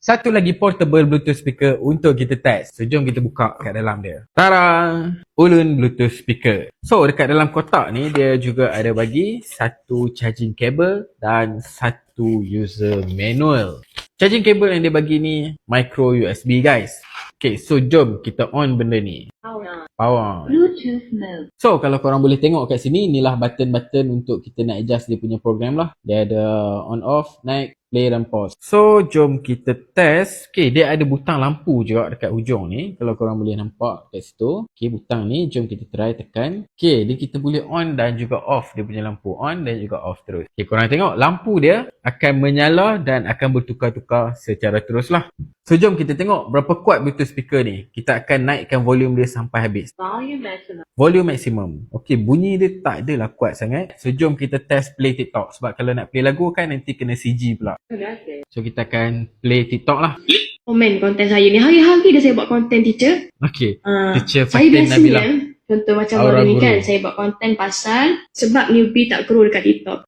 Satu lagi portable Bluetooth speaker untuk kita test. So, jom kita buka kat dalam dia. Tara! Ulun Bluetooth speaker. So, dekat dalam kotak ni, dia juga ada bagi satu charging cable dan satu user manual. Charging cable yang dia bagi ni micro USB guys. Okay, so jom kita on benda ni. Power. Bluetooth mode. So, kalau korang boleh tengok kat sini, inilah button-button untuk kita nak adjust dia punya program lah. Dia ada on off, naik, play dan pause. So, jom kita test. Okay, dia ada butang lampu juga dekat hujung ni. Kalau korang boleh nampak kat situ. Okay, butang ni, jom kita try tekan. Okay, dia kita boleh on dan juga off. Dia punya lampu on dan juga off terus. Okay, korang tengok lampu dia akan menyala dan akan bertukar-tukar secara terus lah. So, jom kita tengok berapa kuat Bluetooth speaker ni. Kita akan naikkan volume dia sampai habis. Volume maximum. Volume maximum. Okay, bunyi dia tak adalah kuat sangat. So, jom kita test play TikTok. Sebab kalau nak play lagu kan nanti kena CG pula. So, kita akan play TikTok lah. Komen konten saya ni. Hari-hari dah saya buat konten teacher. Okay. Teacher Saya Fatin Nabila. biasanya, contoh macam Aura hari ni Guru. kan, saya buat konten pasal sebab newbie tak grow dekat TikTok.